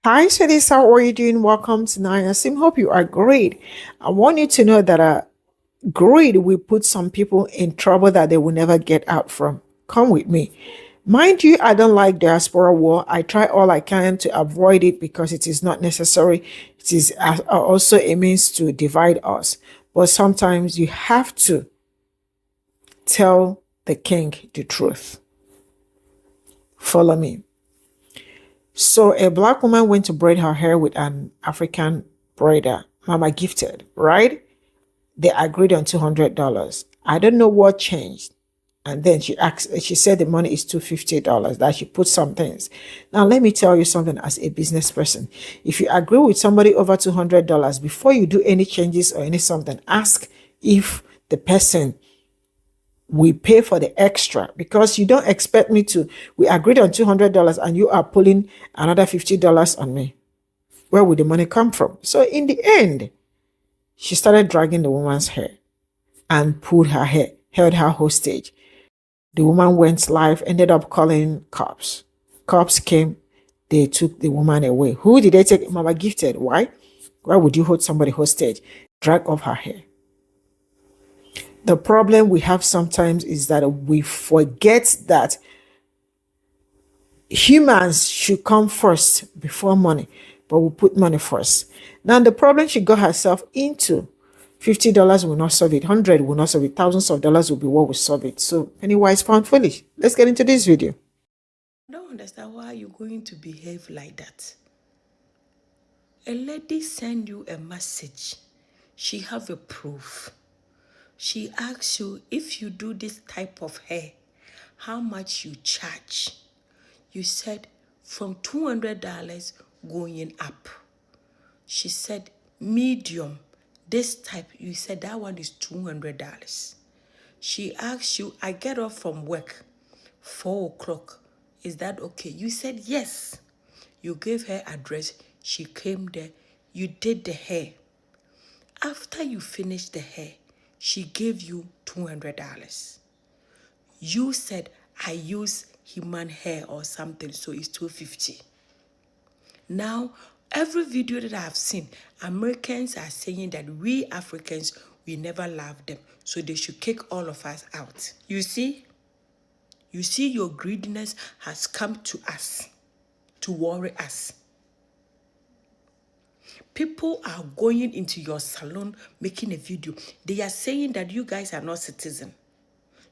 Hi, sweeties. How are you doing? Welcome to Naya Sim. Hope you are great. I want you to know that greed will put some people in trouble that they will never get out from. Come with me. Mind you, I don't like diaspora war. I try all I can to avoid it because it is not necessary. It is also a means to divide us. But sometimes you have to tell the king the truth. Follow me. So a black woman went to braid her hair with an African braider, Mama gifted, right? They agreed on $200. I don't know what changed. And then she said the money is $250, that she put some things. Now, let me tell you something as a business person. If you agree with somebody over $200, before you do any changes or any something, ask if the person we pay for the extra, because you don't expect me to. We agreed on $200 and you are pulling another $50 on me. Where would the money come from? So in the end, she started dragging the woman's hair and pulled her hair, held her hostage. The woman went live, ended up calling cops. Cops came, they took the woman away. Who did they take? Mama gifted. Why? Why would you hold somebody hostage? Drag off her hair. The problem we have sometimes is that we forget that humans should come first before money, but we put money first. Now, the problem she got herself into, $50 will not solve it, 100 will not solve it, thousands of dollars will be what will solve it. So, penny wise, pound foolish. Let's get into this video. I don't understand why you're going to behave like that. A lady send you a message. She have a proof. She asks you if you do this type of hair, how much you charge. You said from $200 going up. She said medium, this type. You said that one is $200. She asked you, I get off from work, 4 o'clock. Is that okay? You said yes. You gave her address. She came there. You did the hair. After you finished the hair, she gave you $200. You said, I use human hair or something, so it's $250. Now, every video that I've seen, Americans are saying that we Africans, we never love them, so they should kick all of us out. You see, your greediness has come to us to worry us. People are going into your salon making a video. They are saying that you guys are not citizens.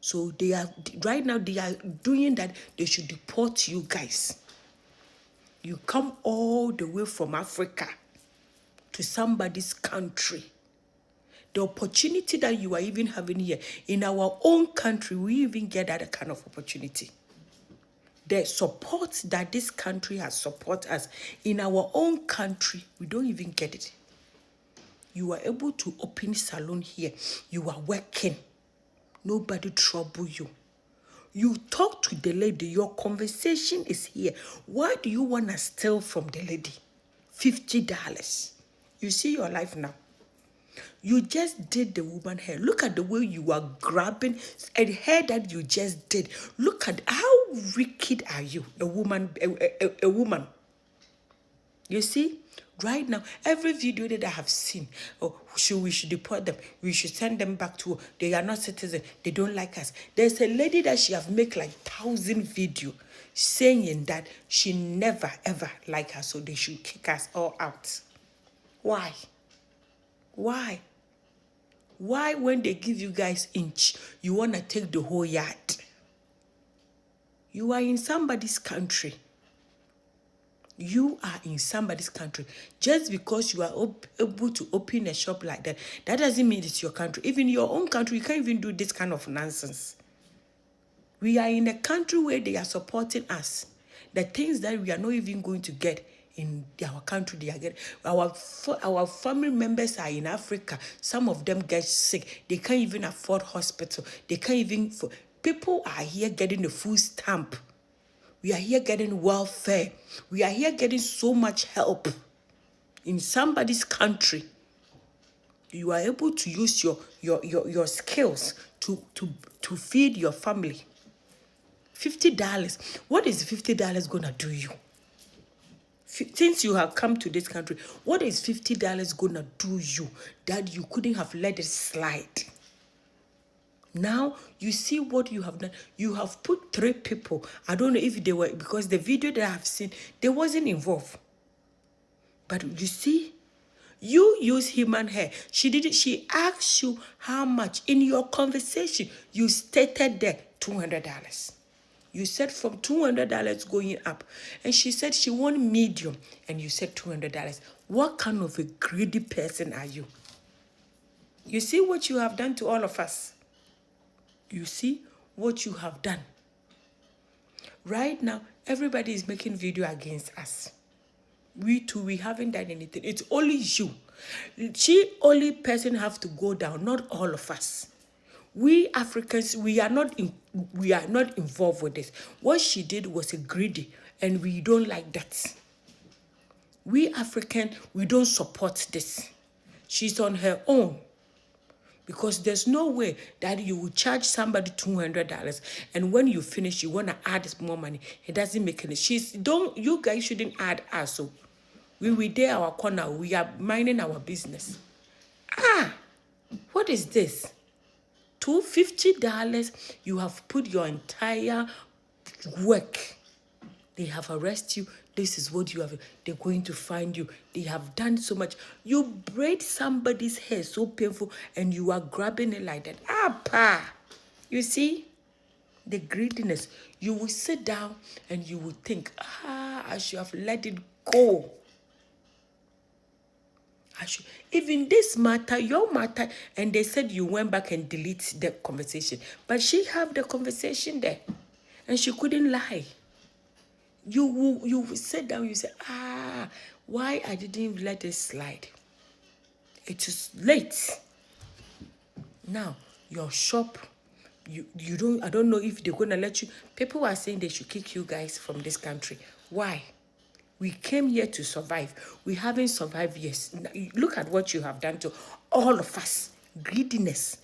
So they are right now they are doing that. They should deport you guys. You come all the way from Africa to somebody's country. The opportunity that you are even having here in our own country, we even get that kind of opportunity. The support that this country has supported us in our own country, we don't even get it. You are able to open salon here. You are working. Nobody trouble you. You talk to the lady. Your conversation is here. Why do you want to steal from the lady? $50. You see your life now. You just did the woman hair. Look at the way you are grabbing and hair that you just did. Look at how wicked are you, a woman, a woman. You see, right now, every video that I have seen, we should deport them. We should send them back to, they are not citizens. They don't like us. There's a lady that she have make like 1,000 video saying that she never ever like us, so they should kick us all out. Why? Why? Why when they give you guys inch, you want to take the whole yard? You are in somebody's country. You are in somebody's country. Just because you are able to open a shop like that, that doesn't mean it's your country. Even your own country, you can't even do this kind of nonsense. We are in a country where they are supporting us. The things that we are not even going to get in our country, they are getting. Our family members are in Africa. Some of them get sick. They can't even afford hospital. They can't even. People are here getting the food stamp. We are here getting welfare. We are here getting so much help in somebody's country. You are able to use your skills to feed your family. $50. What is $50 gonna do you? Since you have come to this country, what is $50 gonna do you that you couldn't have let it slide? Now you see what you have done. You have put 3 people. I don't know if they were, because the video that I have seen, they wasn't involved. But you see, you use human hair. She asked you how much. In your conversation, you stated there $200. You said from $200 going up. And she said she want medium. And you said $200. What kind of a greedy person are you? You see what you have done to all of us? You see what you have done? Right now, everybody is making video against us. We too, we haven't done anything. It's only you. She only person have to go down, not all of us. We Africans, we are not involved with this. What she did was a greedy, and we don't like that. We African, we don't support this. She's on her own. Because there's no way that you will charge somebody $200 and when you finish, you want to add more money. It doesn't make any sense. You guys shouldn't add us. So we there our corner. We are minding our business. What is this? $250, you have put your entire work. They have arrested you. This is what you have. They're going to find you. They have done so much. You braid somebody's hair so painful and you are grabbing it like that. You see? The greediness. You will sit down and you will think, I should have let it go. Even this matter, your matter, and they said you went back and delete the conversation. But she have the conversation there. And she couldn't lie. You sit down, you say, why I didn't let it slide? It is late. Now, your shop, I don't know if they're gonna let you. People are saying they should kick you guys from this country. Why? We came here to survive. We haven't survived yet. Look at what you have done to all of us. Greediness.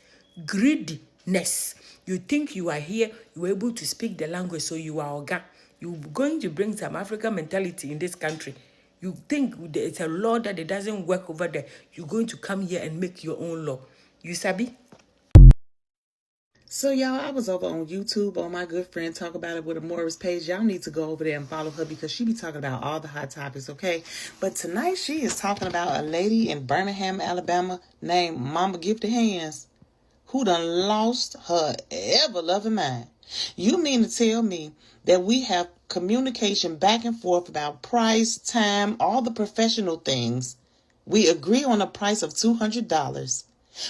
You think you are here, you were able to speak the language, so you are Oga. You're going to bring some African mentality in this country. You think it's a law that it doesn't work over there. You're going to come here and make your own law. You sabi? So, y'all, I was over on YouTube on my good friend Talk About It with a Morris page. Y'all need to go over there and follow her because she be talking about all the hot topics, okay? But tonight she is talking about a lady in Birmingham, Alabama named Mama Gifted Hands who done lost her ever-loving mind. You mean to tell me that we have communication back and forth about price, time, all the professional things. We agree on a price of $200.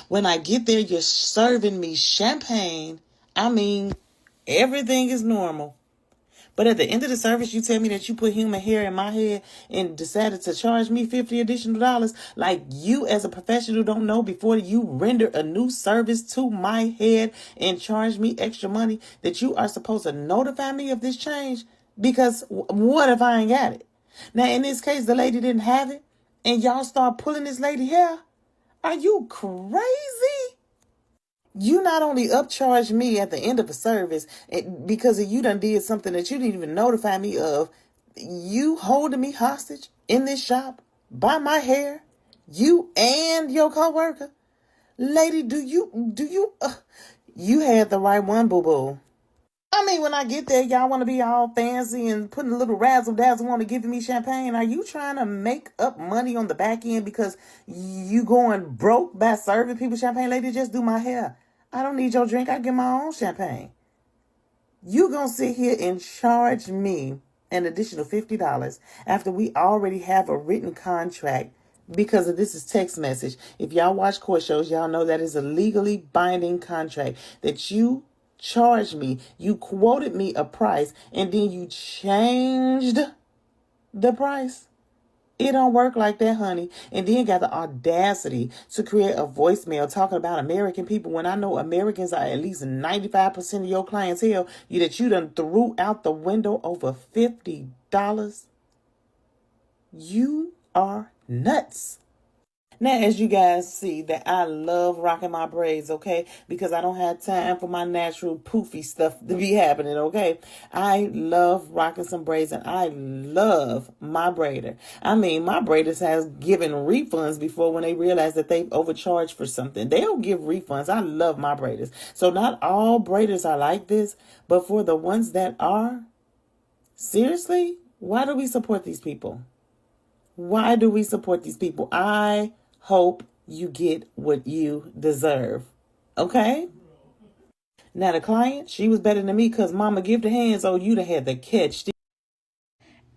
When I get there, you're serving me champagne. I mean, everything is normal. But at the end of the service, you tell me that you put human hair in my head and decided to charge me $50 additional. Like you as a professional don't know before you render a new service to my head and charge me extra money that you are supposed to notify me of this change. Because what if I ain't got it? Now, in this case, the lady didn't have it and y'all start pulling this lady hair. Are you crazy? You not only upcharge me at the end of a service because you done did something that you didn't even notify me of. You holding me hostage in this shop by my hair. You and your coworker. Lady, you had the right one, boo-boo. I mean, when I get there, y'all want to be all fancy and putting a little razzle-dazzle on to giving me champagne. Are you trying to make up money on the back end because you going broke by serving people champagne? Lady, just do my hair. I don't need your drink. I get my own champagne. You gonna sit here and charge me an additional $50 after we already have a written contract because of this is text message. If y'all watch court shows, y'all know that is a legally binding contract that you charged me. You quoted me a price and then you changed the price. It don't work like that, honey. And then got the audacity to create a voicemail talking about American people when I know Americans are at least 95% of your clientele that you done threw out the window over $50. You are nuts. Now, as you guys see, that I love rocking my braids, okay? Because I don't have time for my natural poofy stuff to be happening, okay? I love rocking some braids, and I love my braider. I mean, my braiders has given refunds before when they realize that they've overcharged for something. They'll give refunds. I love my braiders. So not all braiders are like this, but for the ones that are, seriously, why do we support these people? Why do we support these people? I hope you get what you deserve. Okay? Now the client, she was better than me because mama give the hands, oh, you'd have had to catch.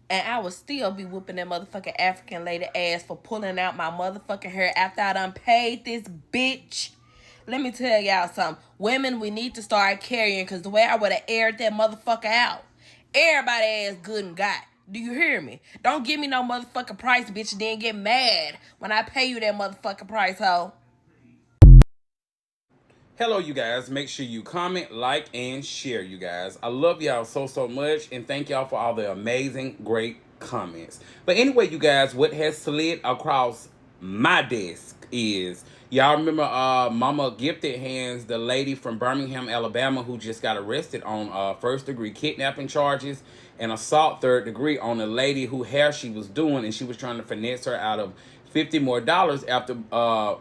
And I would still be whooping that motherfucking African lady ass for pulling out my motherfucking hair after I done paid this bitch. Let me tell y'all something. Women, we need to start carrying, because the way I would have aired that motherfucker out, everybody ass good and got. Do you hear me? Don't give me no motherfucking price, bitch, and then get mad when I pay you that motherfucking price, hoe. Hello, you guys. Make sure you comment, like, and share, you guys. I love y'all so much, and thank y'all for all the amazing, great comments. But anyway, you guys, what has slid across my desk is, y'all remember Mama Gifted Hands, the lady from Birmingham, Alabama, who just got arrested on first-degree kidnapping charges and assault third degree on a lady whose hair she was doing, and she was trying to finesse her out of $50 more after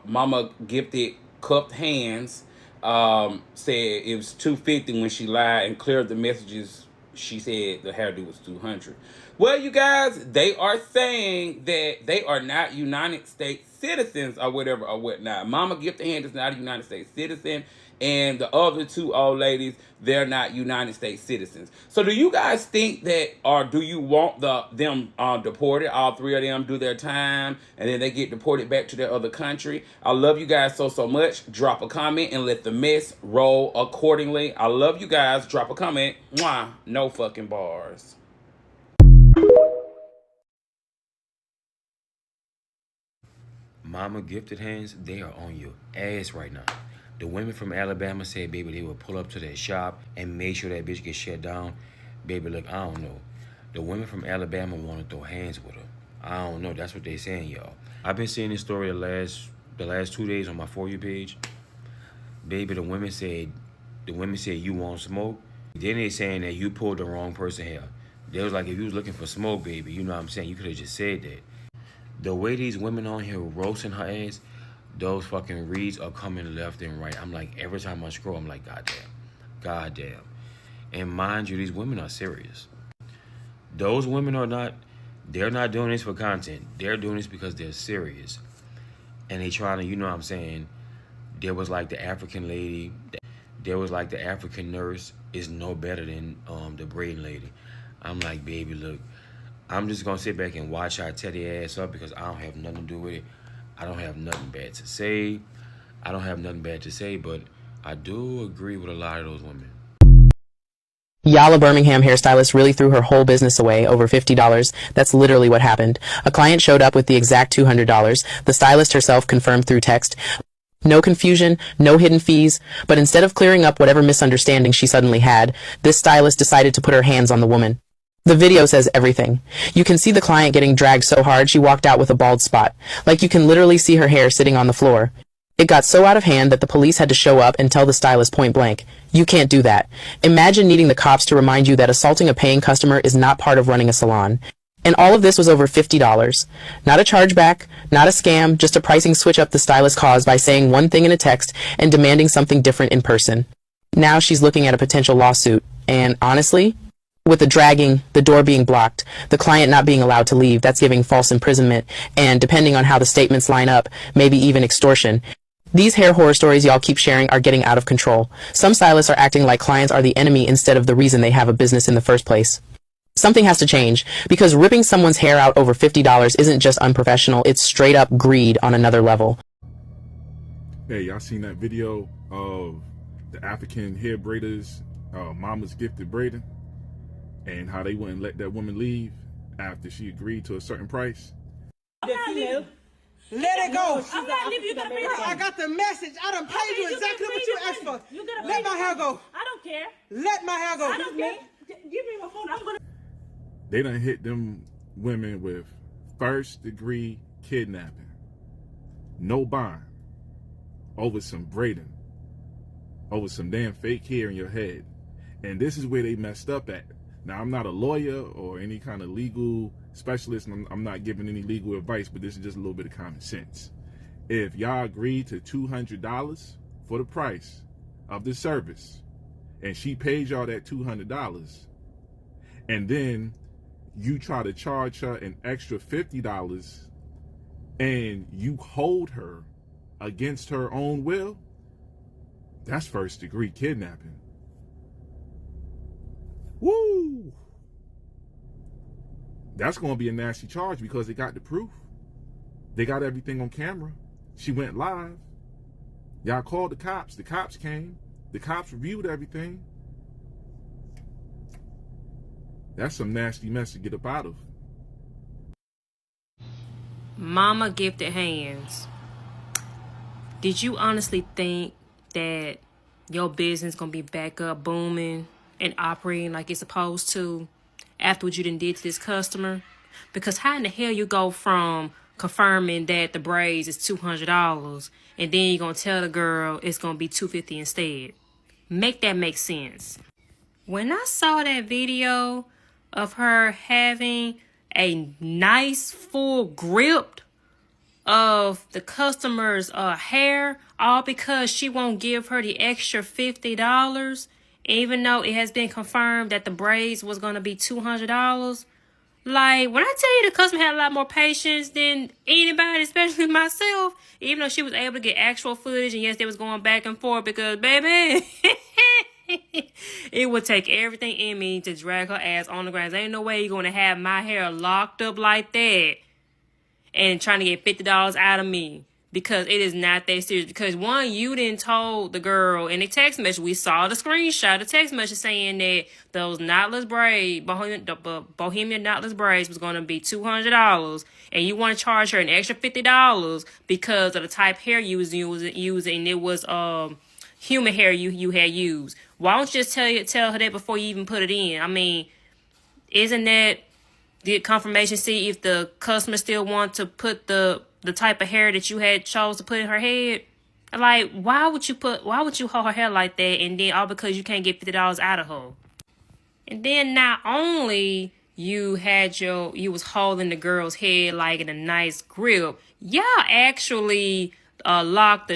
Mama Gifted cupped hands, said it was $250 when she lied and cleared the messages. She said the hairdo was $200. Well, you guys, they are saying that they are not United States citizens or whatever or whatnot. Mama Gift Hand is not a United States citizen, and the other two old ladies, they're not United States citizens. So do you guys think that, or do you want them deported, all three of them do their time, and then they get deported back to their other country? I love you guys so much. Drop a comment and let the mess roll accordingly. I love you guys. Drop a comment. Mwah. No fucking bars. Mama Gifted Hands, they are on your ass right now. The women from Alabama said, baby, they would pull up to that shop and make sure that bitch gets shut down. Baby, look, I don't know. The women from Alabama want to throw hands with her. I don't know. That's what they saying, y'all. I've been seeing this story the last 2 days on my For You page. Baby, the women said you want smoke. Then they saying that you pulled the wrong person here. They was like, if you was looking for smoke, baby, you know what I'm saying? You could have just said that. The way these women on here roasting her ass, those fucking reads are coming left and right. I'm like, every time I scroll, I'm like, goddamn. And mind you, these women are serious. Those women they're not doing this for content. They're doing this because they're serious. And they trying to, you know what I'm saying? There was like the African lady, there was like the African nurse is no better than the braiding lady. I'm like, baby, look, I'm just gonna sit back and watch her tear the ass up because I don't have nothing to do with it. I don't have nothing bad to say. But I do agree with a lot of those women. Yala Birmingham hairstylist really threw her whole business away over $50. That's literally what happened. A client showed up with the exact $200. The stylist herself confirmed through text. No confusion, no hidden fees, but instead of clearing up whatever misunderstanding she suddenly had, this stylist decided to put her hands on the woman. The video says everything. You can see the client getting dragged so hard she walked out with a bald spot. Like you can literally see her hair sitting on the floor. It got so out of hand that the police had to show up and tell the stylist point blank, you can't do that. Imagine needing the cops to remind you that assaulting a paying customer is not part of running a salon. And all of this was over $50. Not a chargeback, not a scam, just a pricing switch up the stylist caused by saying one thing in a text and demanding something different in person. Now she's looking at a potential lawsuit. And honestly, with the dragging, the door being blocked, the client not being allowed to leave, that's giving false imprisonment, and depending on how the statements line up, maybe even extortion. These hair horror stories y'all keep sharing are getting out of control. Some stylists are acting like clients are the enemy instead of the reason they have a business in the first place. Something has to change, because ripping someone's hair out over $50 isn't just unprofessional, it's straight up greed on another level. Hey, y'all seen that video of the African hair braiders, Mama's Gifted Braiding, and how they wouldn't let that woman leave after she agreed to a certain price? I'm not leaving. Let it go. I'm not leaving. You gotta pay. I got the message. I done paid you exactly what you asked for. You gotta let my hair go. I don't care. Let my hair go. I don't care. Give me my phone. I'm gonna. They done hit them women with first-degree kidnapping. no bond, over some braiding, over some damn fake hair in your head. And this is where they messed up at. Now, I'm not a lawyer or any kind of legal specialist, and I'm not giving any legal advice, but this is just a little bit of common sense. If y'all agree to $200 for the price of the service, and she pays y'all that $200, and then you try to charge her an extra $50, and you hold her against her own will, that's first-degree kidnapping. Woo! That's going to be a nasty charge because they got the proof. They got everything on camera. She went live. Y'all called the cops. The cops came. The cops reviewed everything. That's some nasty mess to get up out of. Mama gifted hands. Did you honestly think that your business gonna be back up booming and operating like it's supposed to after what you done did to this customer? Because how in the hell you go from confirming that the braids is $200 and then you're gonna tell the girl it's gonna be $250 instead? Make that make sense. When I saw that video of her having a nice full grip of the customer's hair, all because she won't give her the extra $50, even though it has been confirmed that the braids was going to be $200. Like, when I tell you the customer had a lot more patience than anybody, especially myself, even though she was able to get actual footage, and yes, they was going back and forth because, baby, it would take everything in me to drag her ass on the ground. There ain't no way you're going to have my hair locked up like that and trying to get $50 out of me, because it is not that serious. Because one, you didn't told the girl in the text message, we saw the screenshot, the text message saying that those knotless braids, Bohemian knotless braids was going to be $200, and you want to charge her an extra $50 because of the type of hair you was using. It was human hair you had used. Why don't you just tell her that before you even put it in? I mean, isn't that the confirmation? See if the customer still want to put the type of hair that you had chose to put in her head. Like, why would you hold her hair like that, and then all because you can't get $50 out of her? And then not only you was holding the girl's head like in a nice grip, y'all actually locked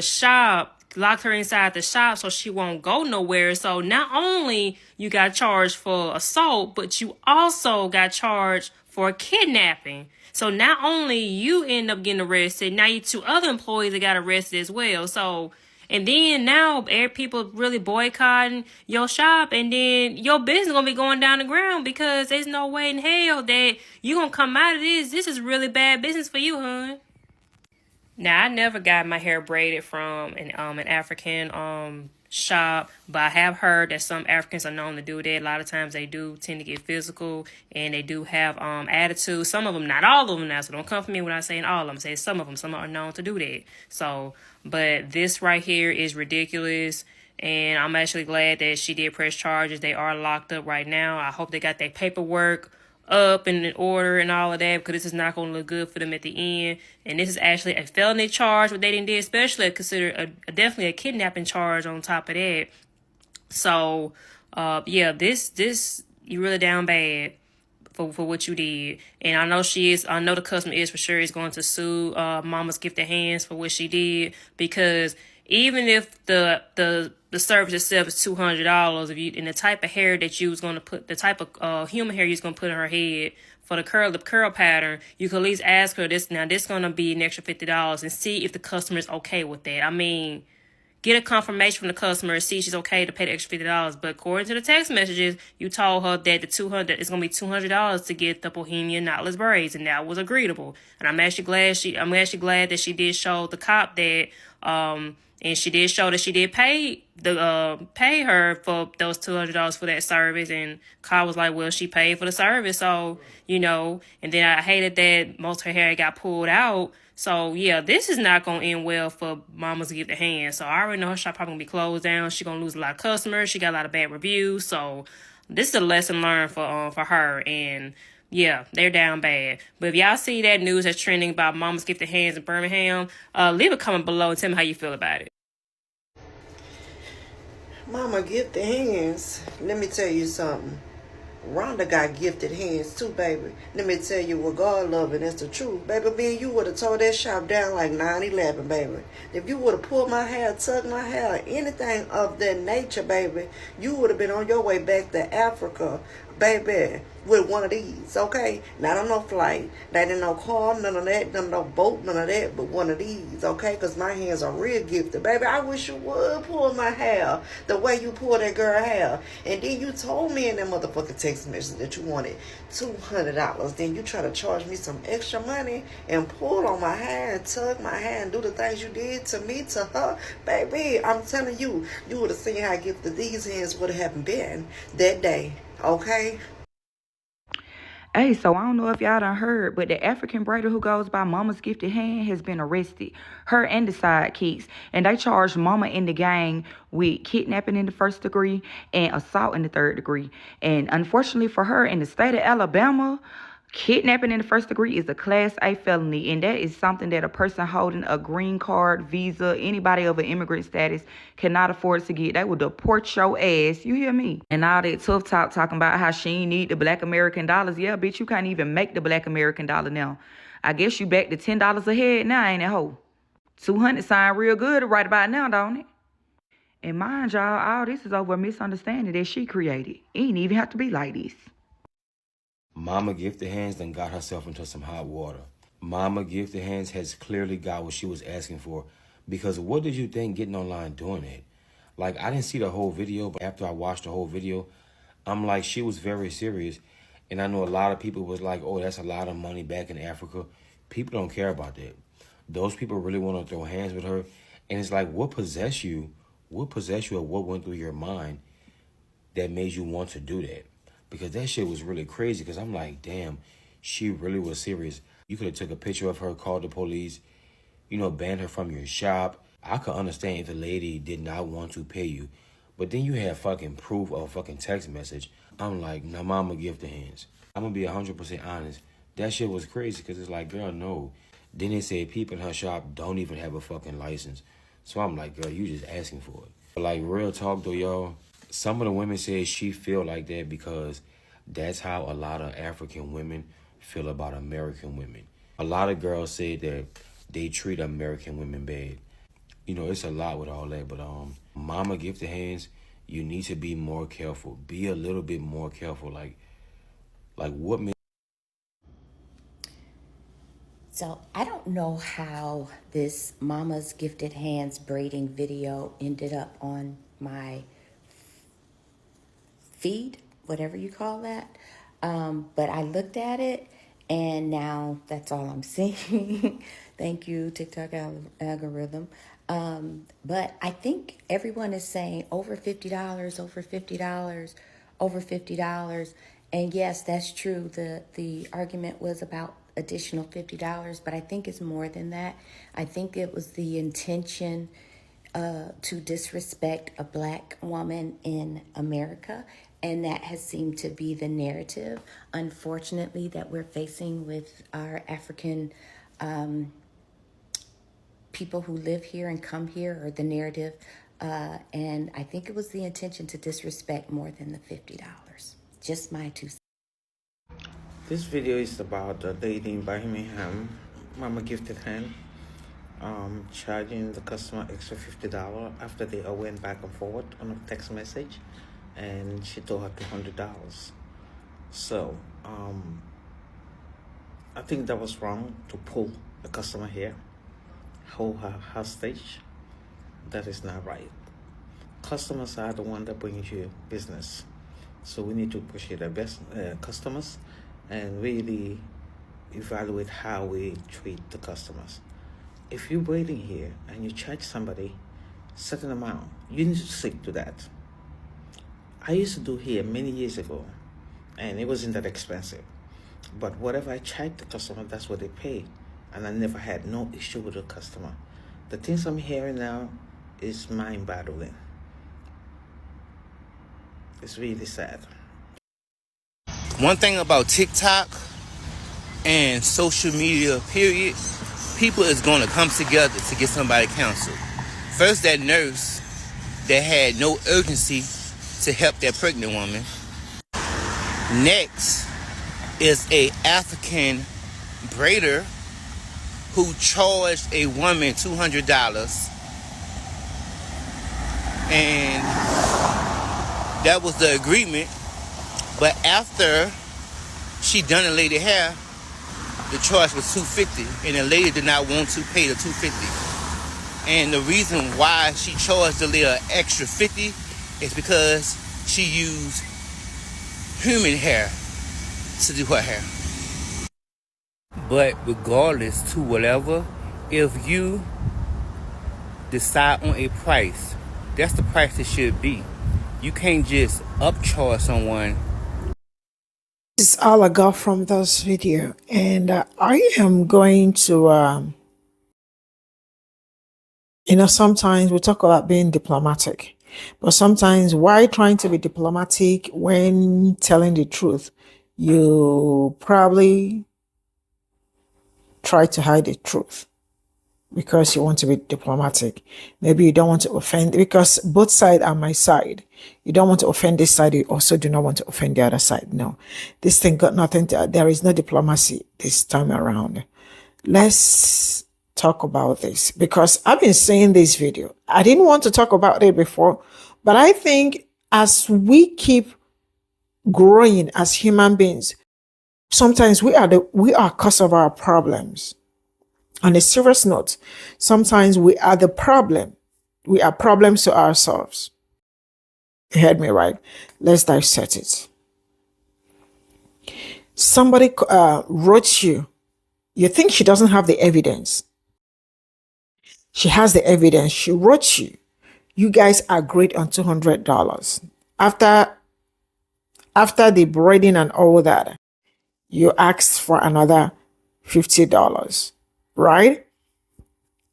her inside the shop so she won't go nowhere. So not only you got charged for assault, but you also got charged for kidnapping. So not only you end up getting arrested, now you two other employees that got arrested as well. So, and then now people really boycotting your shop, and then your business gonna be going down the ground because there's no way in hell that you gonna come out of this. This is really bad business for you, hon. Now, I never got my hair braided from an African shop, but I have heard that some Africans are known to do that. A lot of times they do tend to get physical, and they do have attitude. Some of them, not all of them now, so don't come for me when I say all of them. Say some of them. Some are known to do that. So, but this right here is ridiculous, and I'm actually glad that she did press charges. They are locked up right now. I hope they got their paperwork up and in order and all of that, because this is not going to look good for them at the end. And this is actually a felony charge, what they didn't do, especially considered definitely a kidnapping charge on top of that. So yeah, this you really down bad for what you did. And I know the customer is for sure is going to sue Mama's Gifted Hands for what she did, because even if the service itself is $200, if you, and the type of hair that you was going to put, the type of human hair you was going to put in her head for the curl pattern, you could at least ask her this going to be an extra $50, and see if the customer is okay with that. I mean, get a confirmation from the customer and see if she's okay to pay the extra $50. But according to the text messages, you told her that it's going to be $200 to get the Bohemian knotless braids, and that was agreeable. And I'm actually glad that she did show the cop that and she did show that she did pay her for those $200 for that service. And Carl was like, well, she paid for the service. So, and then I hated that most of her hair got pulled out. So, yeah, this is not going to end well for Mama's Gifted Hands. So, I already know her shop probably going to be closed down. She's going to lose a lot of customers. She got a lot of bad reviews. So, this is a lesson learned for her. And Yeah, they're down bad. But if y'all see that news that's trending about Mama's Gifted Hands in Birmingham, leave a comment below and tell me how you feel about it. Mama gifted hands. Let me tell you something. Rhonda got gifted hands too, baby. Let me tell you what God love, and that's the truth. Baby, me and you would have tore that shop down like 9/11, baby. If you would have pulled my hair, tugged my hair, anything of that nature, baby, you would have been on your way back to Africa, baby, with one of these, okay? Not on no flight, not in no car, none of that, none of no boat, none of that, but one of these, okay? Because my hands are real gifted, baby. I wish you would pull my hair the way you pull that girl hair. And then you told me in that motherfucking text message that you wanted $200. Then you try to charge me some extra money and pull on my hair and tug my hair and do the things you did to me, to her. Baby, I'm telling you, you would have seen how gifted these hands would have been that day, okay? Hey, so I don't know if y'all done heard, but the African braider who goes by Mama's Gifted Hand has been arrested. Her and the sidekicks. And they charged Mama and the gang with kidnapping in the 1st degree and assault in the 3rd degree. And unfortunately for her, in the state of Alabama, kidnapping in the 1st degree is a Class A felony, and that is something that a person holding a green card, visa, anybody of an immigrant status cannot afford to get. They will deport your ass. You hear me? And all that tough talk talking about how she ain't need the Black American dollars. Yeah, bitch, you can't even make the Black American dollar now. I guess you back to $10 a head now, ain't it, ho? 200 sound real good right about now, don't it? And mind y'all, all this is over a misunderstanding that she created. It ain't even have to be like this. Mama Gifted Hands done got herself into some hot water. Mama Gifted Hands has clearly got what she was asking for, because what did you think getting online doing it? Like, I didn't see the whole video, but after I watched the whole video, I'm like, she was very serious. And I know a lot of people was like, oh, that's a lot of money back in Africa. People don't care about that. Those people really want to throw hands with her. And it's like, what possessed you? What possessed you, or what went through your mind that made you want to do that? Because that shit was really crazy, because I'm like, damn, she really was serious. You could have took a picture of her, called the police, banned her from your shop. I could understand if the lady did not want to pay you. But then you have fucking proof of a fucking text message. I'm like, nah, Mama Gifted Hands. I'm going to be 100% honest. That shit was crazy, because it's like, girl, no. Then they said people in her shop don't even have a fucking license. So I'm like, girl, you just asking for it. But like, real talk though, y'all. Some of the women say she feel like that because that's how a lot of African women feel about American women. A lot of girls say that they treat American women bad. It's a lot with all that, but Mama Gifted Hands, you need to be more careful. Be a little bit more careful. Like what makes... So I don't know how this Mama's Gifted Hands braiding video ended up on my feed, whatever you call that. But I looked at it, and now that's all I'm seeing. Thank you, TikTok algorithm. But I think everyone is saying over $50, over $50, over $50. And yes, that's true. The argument was about additional $50, but I think it's more than that. I think it was the intention to disrespect a Black woman in America, and that has seemed to be the narrative, unfortunately, that we're facing with our African people who live here and come here, or the narrative. And I think it was the intention to disrespect more than the $50. Just my 2 cents. This video is about a lady in Birmingham, Mama Gifted Hand, charging the customer extra $50 after they all went back and forth on a text message, and she told her $200. So I think that was wrong to pull the customer here, hold her hostage. That is not right. Customers are the one that brings you business, so we need to appreciate our best customers and really evaluate how we treat the customers. If you're waiting here and you charge somebody a certain amount, you need to stick to that. I used to do here many years ago, and it wasn't that expensive. But whatever I charge the customer, that's what they pay. And I never had no issue with the customer. The things I'm hearing now is mind-boggling. It's really sad. One thing about TikTok and social media, period, people is going to come together to get somebody counseled. First, that nurse that had no urgency to help that pregnant woman. Next is a African braider who charged a woman $200, and that was the agreement. But after she done the lady hair, the charge was $250, and the lady did not want to pay the $250. And the reason why she charged the lady extra $50 is because she used human hair to do her hair. But regardless to whatever, if you decide on a price, that's the price it should be. You can't just upcharge someone. This is all I got from this video, and I am going to sometimes we talk about being diplomatic, but sometimes why trying to be diplomatic when telling the truth? You probably try to hide the truth because you want to be diplomatic. Maybe you don't want to offend, because both sides are my side. You don't want to offend this side. You also do not want to offend the other side. No, this thing got nothing to, there is no diplomacy this time around. Let's talk about this, because I've been saying this video. I didn't want to talk about it before, but I think as we keep growing as human beings, sometimes we are cause of our problems. On a serious note, sometimes we are the problem. We are problems to ourselves. You heard me right? Let's dissect it. Somebody wrote you. You think she doesn't have the evidence. She has the evidence. She wrote you. You guys agreed on $200. After the braiding and all that, you asked for another $50, right?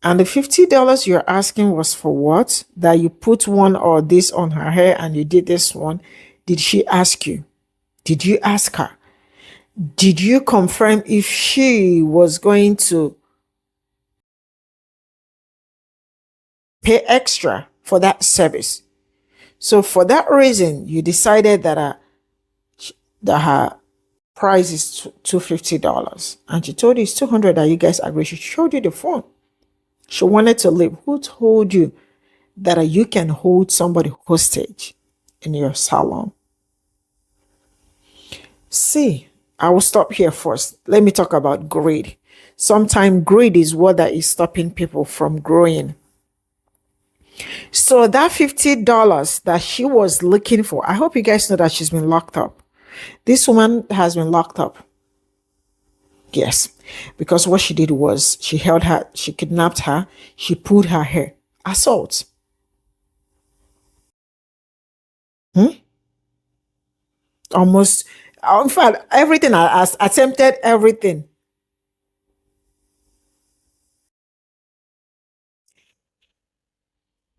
And the $50 you're asking was for what? That you put one or this on her hair and you did this one. Did she ask you? Did you ask her? Did you confirm if she was going to pay extra for that service? So for that reason, you decided that her price is $250, and she told you it's $200 that you guys agreed. She showed you the phone. She wanted to leave. Who told you that you can hold somebody hostage in your salon? See, I will stop here first. Let me talk about greed. Sometimes greed is what that is stopping people from growing. So that $50 that she was looking for, I hope you guys know that she's been locked up. This woman has been locked up. Yes, because what she did was she held her, she kidnapped her, she pulled her hair. Assault. Almost, in fact, everything I asked, attempted everything.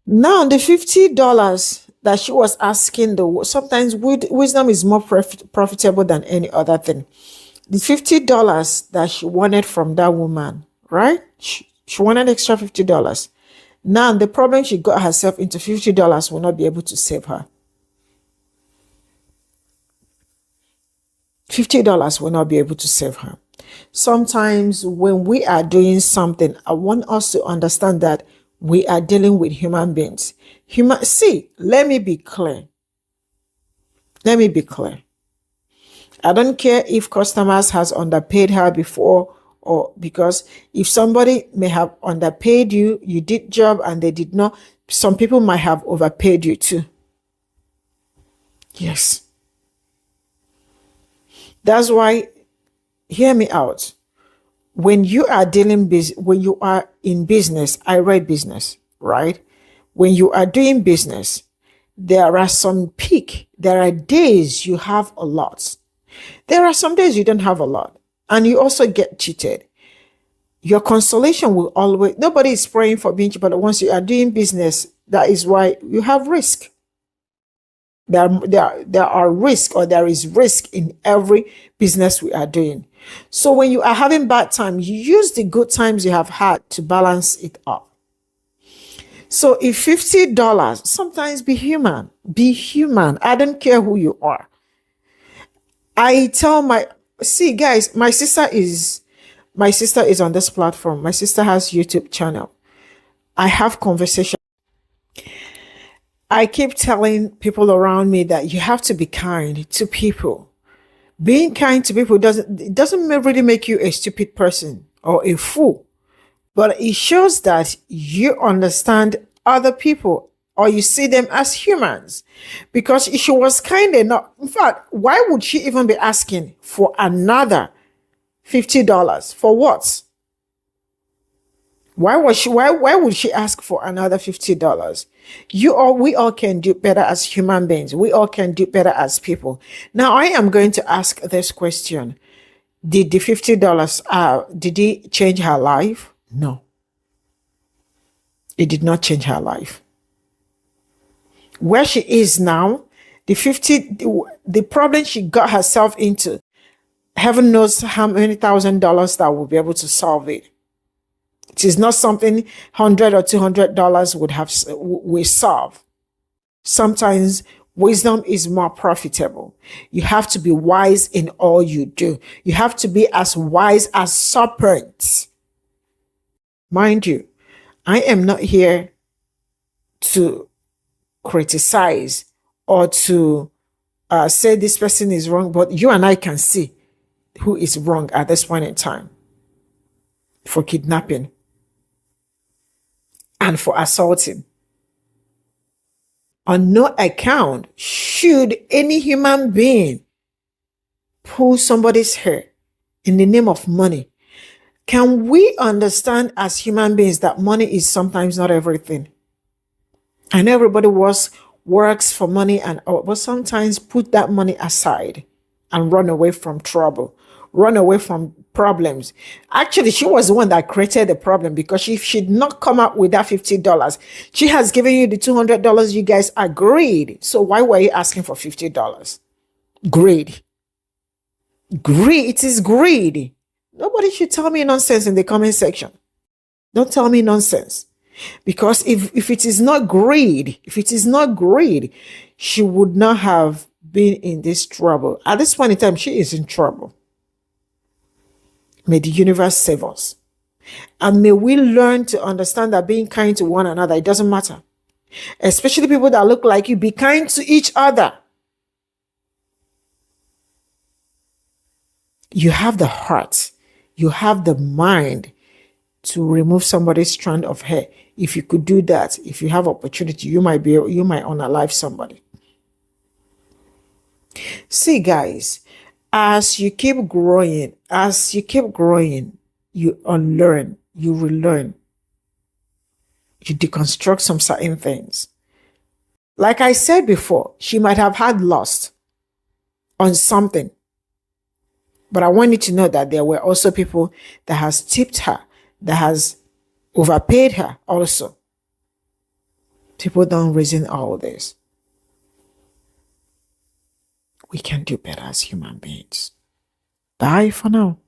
Now the $50 that she was asking, sometimes wisdom is more profitable than any other thing. The $50 that she wanted from that woman, right? She wanted extra $50. Now the problem she got herself into, $50 will not be able to save her. $50 will not be able to save her. Sometimes when we are doing something, I want us to understand that we are dealing with human beings. See, let me be clear. Let me be clear. I don't care if customers has underpaid her before, or because if somebody may have underpaid you, you did job and they did not. Some people might have overpaid you too. Yes. That's why, hear me out. When you are when you are in business, I read business, right? When you are doing business, there are some peak. There are days you have a lot. There are some days you don't have a lot, and you also get cheated. Your consolation will always, nobody is praying for being cheated, but once you are doing business, that is why you have risk. There are risk, or there is risk in every business we are doing. So when you are having bad times, you use the good times you have had to balance it up. So if $50, sometimes be human. Be human. I don't care who you are. I tell see guys, my sister is on this platform. My sister has YouTube channel. I have conversation. I keep telling people around me that you have to be kind to people. Being kind to people doesn't really make you a stupid person or a fool, but it shows that you understand other people, or you see them as humans. Because if she was kind enough, in fact, why would she even be asking for another $50? For what? Why would she ask for another $50? We all can do better as human beings. We all can do better as people. Now I am going to ask this question. Did the $50 did it change her life? No. It did not change her life. Where she is now, the problem she got herself into, heaven knows how many $1,000 that will be able to solve it. It is not something $100 or $200 will solve. Sometimes wisdom is more profitable. You have to be wise in all you do. You have to be as wise as serpents. Mind you, I am not here to criticize or to say this person is wrong, but you and I can see who is wrong at this point in time for kidnapping and for assaulting. On no account should any human being pull somebody's hair in the name of money. Can we understand as human beings that money is sometimes not everything? I know everybody works for money, but sometimes put that money aside and run away from trouble, run away from problems. Actually, she was the one that created the problem, because if she'd not come up with that $50, she has given you the $200 you guys agreed. So why were you asking for $50? Greed. Greed. It is greed. Nobody should tell me nonsense in the comment section. Don't tell me nonsense. Because if it is not greed, she would not have been in this trouble. At this point in time, she is in trouble. May the universe save us. And may we learn to understand that being kind to one another, it doesn't matter. Especially people that look like you, be kind to each other. You have the heart, you have the mind to remove somebody's strand of hair. If you could do that, if you have opportunity, you might unalive somebody. See, guys, as you keep growing, you unlearn, you relearn, you deconstruct some certain things. Like I said before, she might have had lost on something. But I want you to know that there were also people that has tipped her, that has overpaid her also. People don't reason all this. We can do better as human beings. Bye for now.